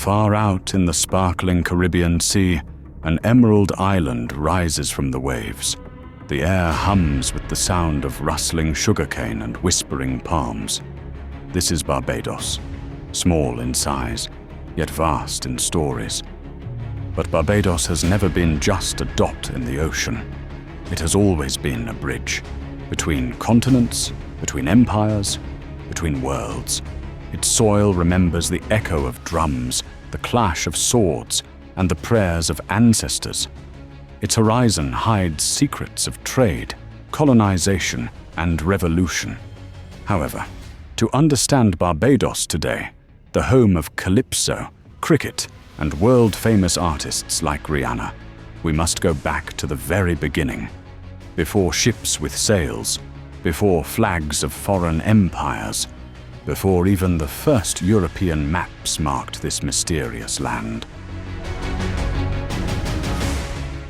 Far out in the sparkling Caribbean Sea, an emerald island rises from the waves. The air hums with the sound of rustling sugarcane and whispering palms. This is Barbados, small in size, yet vast in stories. But Barbados has never been just a dot in the ocean. It has always been a bridge between continents, between empires, between worlds. Its soil remembers the echo of drums, the clash of swords, and the prayers of ancestors. Its horizon hides secrets of trade, colonization, and revolution. However, to understand Barbados today, the home of calypso, cricket, and world-famous artists like Rihanna, we must go back to the very beginning. Before ships with sails, before flags of foreign empires, before even the first European maps marked this mysterious land.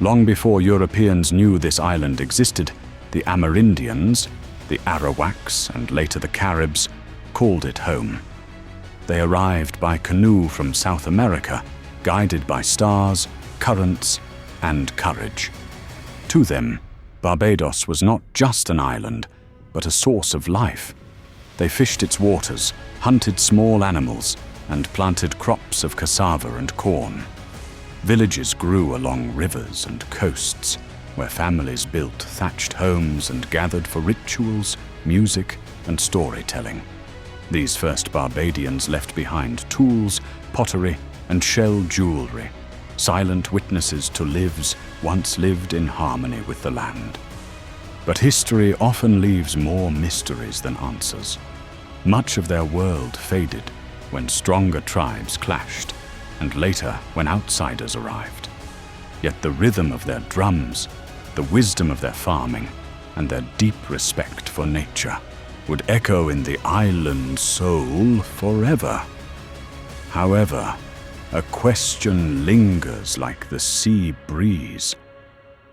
Long before Europeans knew this island existed, the Amerindians, the Arawaks, and later the Caribs, called it home. They arrived by canoe from South America, guided by stars, currents, and courage. To them, Barbados was not just an island, but a source of life. They fished its waters, hunted small animals, and planted crops of cassava and corn. Villages grew along rivers and coasts, where families built thatched homes and gathered for rituals, music, and storytelling. These first Barbadians left behind tools, pottery, and shell jewelry, silent witnesses to lives once lived in harmony with the land. But history often leaves more mysteries than answers. Much of their world faded when stronger tribes clashed, and later when outsiders arrived. Yet the rhythm of their drums, the wisdom of their farming, and their deep respect for nature would echo in the island's soul forever. However, a question lingers like the sea breeze.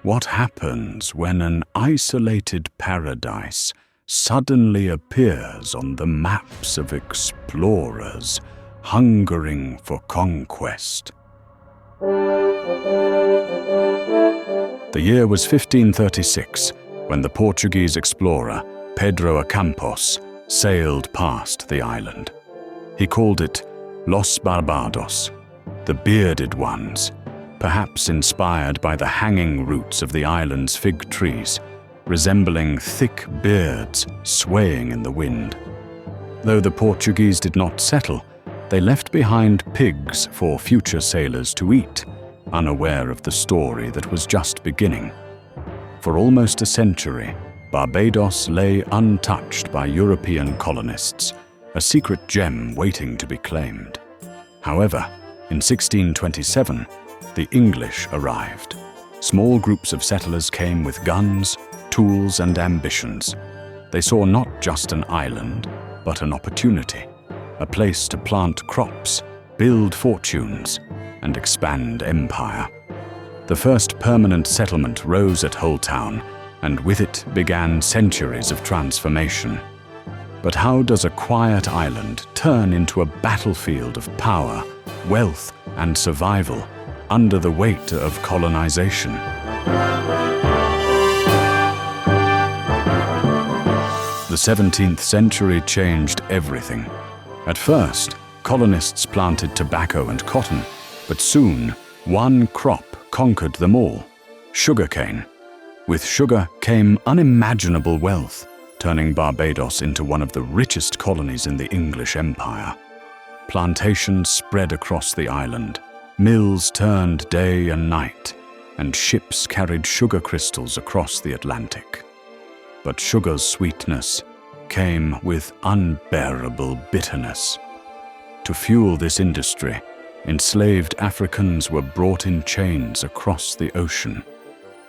What happens when an isolated paradise suddenly appears on the maps of explorers hungering for conquest? The year was 1536, when the Portuguese explorer Pedro Campos sailed past the island. He called it Los Barbados, the bearded ones, perhaps inspired by the hanging roots of the island's fig trees, resembling thick beards swaying in the wind. Though the Portuguese did not settle, they left behind pigs for future sailors to eat, unaware of the story that was just beginning. For almost a century, Barbados lay untouched by European colonists, a secret gem waiting to be claimed. However, in 1627, the English arrived. Small groups of settlers came with guns, tools, and ambitions. They saw not just an island, but an opportunity, a place to plant crops, build fortunes, and expand empire. The first permanent settlement rose at Hull Town, and with it began centuries of transformation. But how does a quiet island turn into a battlefield of power, wealth, and survival under the weight of colonization? The 17th century changed everything. At first, colonists planted tobacco and cotton, but soon one crop conquered them all: sugarcane. With sugar came unimaginable wealth, turning Barbados into one of the richest colonies in the English Empire. Plantations spread across the island, mills turned day and night, and ships carried sugar crystals across the Atlantic. But sugar's sweetness came with unbearable bitterness. To fuel this industry, enslaved Africans were brought in chains across the ocean.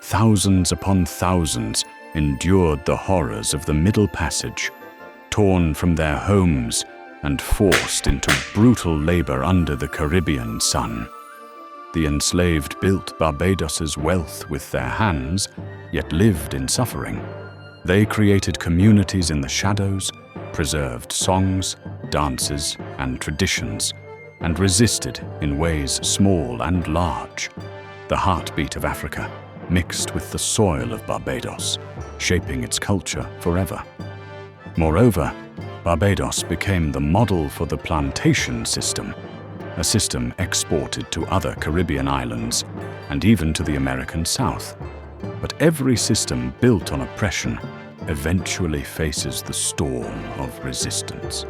Thousands upon thousands endured the horrors of the Middle Passage, torn from their homes and forced into brutal labor under the Caribbean sun. The enslaved built Barbados's wealth with their hands, yet lived in suffering. They created communities in the shadows, preserved songs, dances, and traditions, and resisted in ways small and large. The heartbeat of Africa mixed with the soil of Barbados, shaping its culture forever. Moreover, Barbados became the model for the plantation system, a system exported to other Caribbean islands and even to the American South. But every system built on oppression eventually faces the storm of resistance.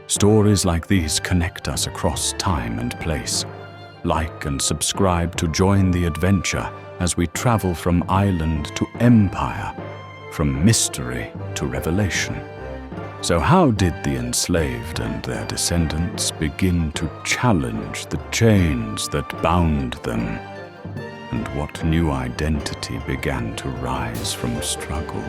Stories like these connect us across time and place. Like and subscribe to join the adventure as we travel from island to empire, from mystery to revelation. So how did the enslaved and their descendants begin to challenge the chains that bound them? And what new identity began to rise from struggle?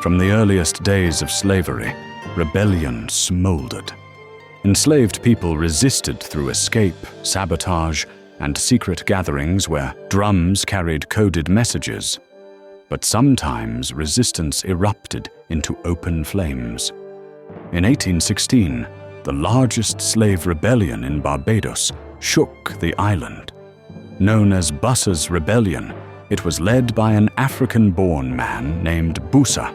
From the earliest days of slavery, rebellion smoldered. Enslaved people resisted through escape, sabotage, and secret gatherings where drums carried coded messages. But sometimes resistance erupted into open flames. In 1816, the largest slave rebellion in Barbados shook the island. Known as Bussa's Rebellion, it was led by an African-born man named Bussa.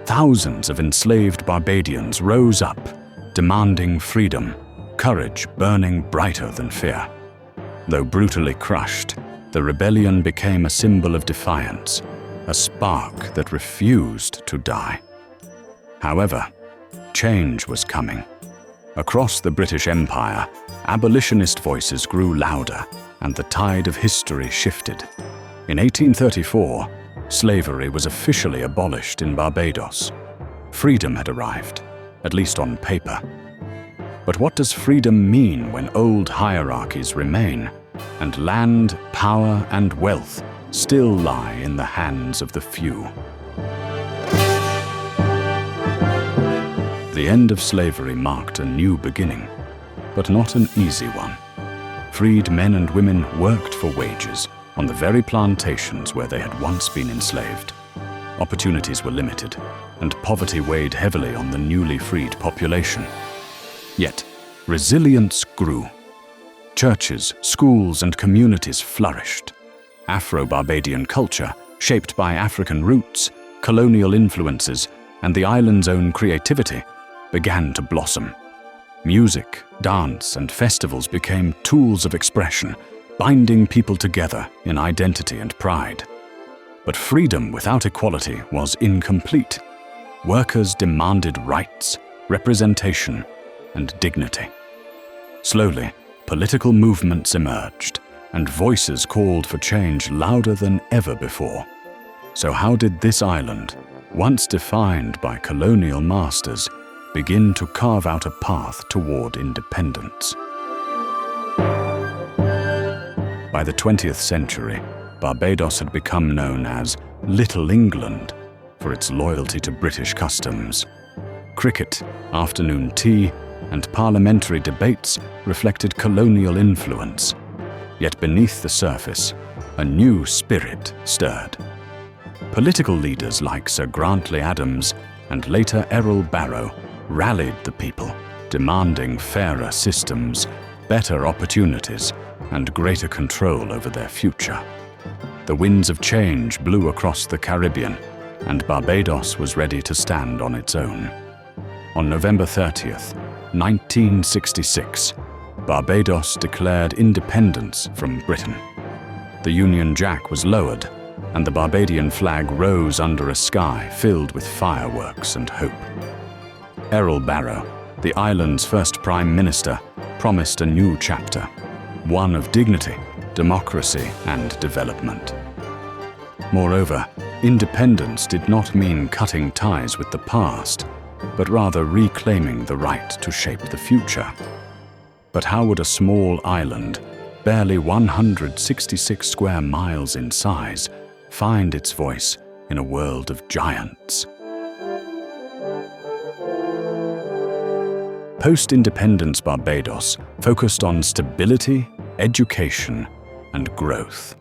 Thousands of enslaved Barbadians rose up, demanding freedom, courage burning brighter than fear. Though brutally crushed, the rebellion became a symbol of defiance, a spark that refused to die. However, change was coming. Across the British Empire, abolitionist voices grew louder, and the tide of history shifted. In 1834, slavery was officially abolished in Barbados. Freedom had arrived, at least on paper. But what does freedom mean when old hierarchies remain, and land, power, and wealth still lie in the hands of the few? The end of slavery marked a new beginning, but not an easy one. Freed men and women worked for wages on the very plantations where they had once been enslaved. Opportunities were limited, and poverty weighed heavily on the newly freed population. Yet, resilience grew. Churches, schools, and communities flourished. Afro-Barbadian culture, shaped by African roots, colonial influences, and the island's own creativity, began to blossom. Music, dance, and festivals became tools of expression, binding people together in identity and pride. But freedom without equality was incomplete. Workers demanded rights, representation, and dignity. Slowly, political movements emerged, and voices called for change louder than ever before. So how did this island, once defined by colonial masters, begin to carve out a path toward independence? By the 20th century, Barbados had become known as Little England for its loyalty to British customs. Cricket, afternoon tea, and parliamentary debates reflected colonial influence. Yet beneath the surface, a new spirit stirred. Political leaders like Sir Grantley Adams and later Errol Barrow rallied the people, demanding fairer systems, better opportunities, and greater control over their future. The winds of change blew across the Caribbean, and Barbados was ready to stand on its own. On November 30th, 1966, Barbados declared independence from Britain. The Union Jack was lowered, and the Barbadian flag rose under a sky filled with fireworks and hope. Errol Barrow, the island's first Prime Minister, promised a new chapter, one of dignity, democracy, and development. Moreover, independence did not mean cutting ties with the past, but rather reclaiming the right to shape the future. But how would a small island, barely 166 square miles in size, find its voice in a world of giants? Post-independence Barbados focused on stability, education, and growth.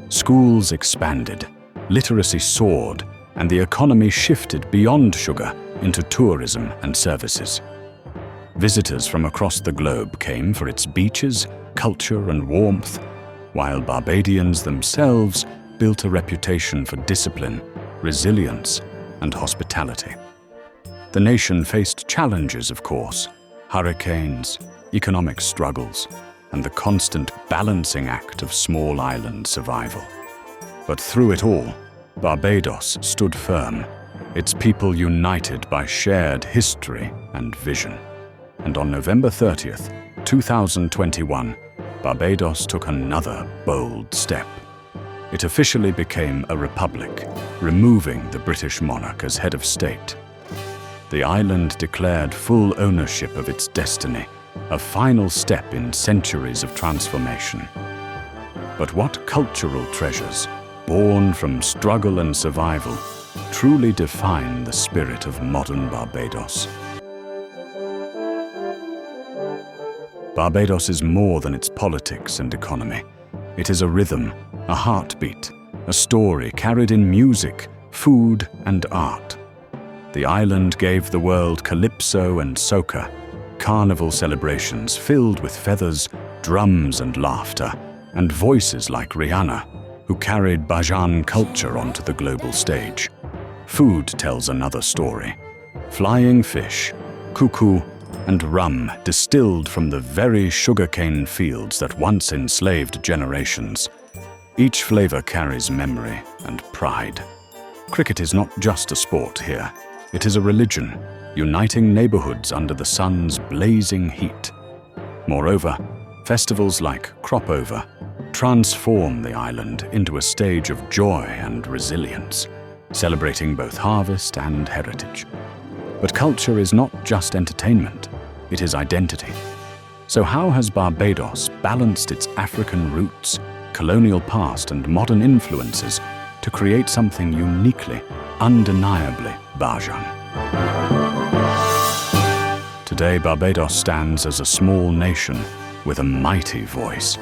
Schools expanded, literacy soared, and the economy shifted beyond sugar into tourism and services. Visitors from across the globe came for its beaches, culture, and warmth, while Barbadians themselves built a reputation for discipline, resilience, and hospitality. The nation faced challenges, of course: hurricanes, economic struggles, and the constant balancing act of small island survival. But through it all, Barbados stood firm, its people united by shared history and vision. And on November 30th, 2021, Barbados took another bold step. It officially became a republic, removing the British monarch as head of state. The island declared full ownership of its destiny, a final step in centuries of transformation. But what cultural treasures, born from struggle and survival, truly define the spirit of modern Barbados? Barbados is more than its politics and economy. It is a rhythm, a heartbeat, a story carried in music, food, and art. The island gave the world calypso and soca, carnival celebrations filled with feathers, drums, and laughter, and voices like Rihanna, who carried Bajan culture onto the global stage. Food tells another story. Flying fish, cuckoo, and rum distilled from the very sugarcane fields that once enslaved generations. Each flavor carries memory and pride. Cricket is not just a sport here. It is a religion, uniting neighborhoods under the sun's blazing heat. Moreover, festivals like Crop Over transform the island into a stage of joy and resilience, celebrating both harvest and heritage. But culture is not just entertainment, it is identity. So how has Barbados balanced its African roots, colonial past, and modern influences to create something uniquely, undeniably Bajan? Today, Barbados stands as a small nation with a mighty voice.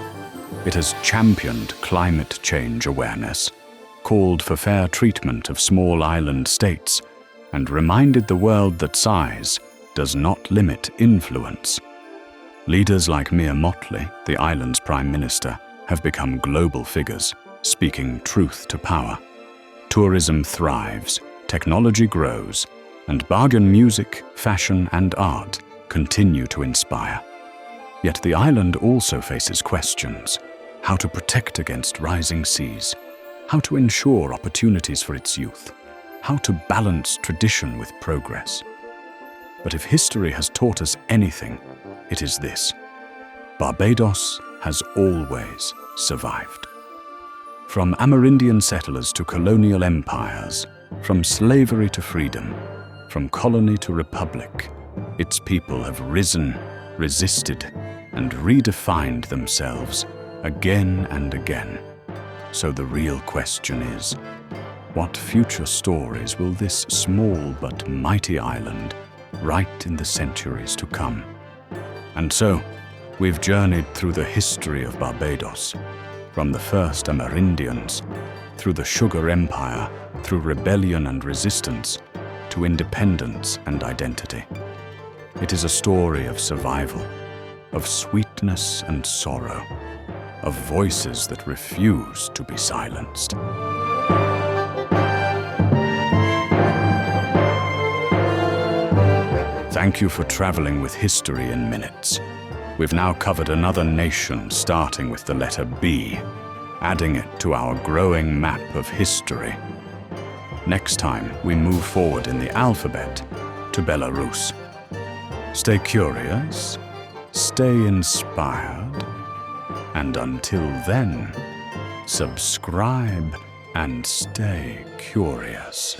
It has championed climate change awareness, called for fair treatment of small island states, and reminded the world that size does not limit influence. Leaders like Mia Mottley, the island's Prime Minister, have become global figures, speaking truth to power. Tourism thrives, technology grows, and bargain music, fashion, and art continue to inspire. Yet the island also faces questions: how to protect against rising seas, how to ensure opportunities for its youth, how to balance tradition with progress. But if history has taught us anything, it is this: Barbados has always survived. From Amerindian settlers to colonial empires, from slavery to freedom, from colony to republic, its people have risen, resisted, and redefined themselves again and again. So the real question is, what future stories will this small but mighty island write in the centuries to come? And so, we've journeyed through the history of Barbados, from the first Amerindians, through the Sugar Empire, through rebellion and resistance, to independence and identity. It is a story of survival, of sweetness and sorrow, of voices that refuse to be silenced. Thank you for traveling with History in Minutes. We've now covered another nation starting with the letter B, adding it to our growing map of history. Next time, we move forward in the alphabet to Belarus. Stay curious, stay inspired, and until then, subscribe and stay curious.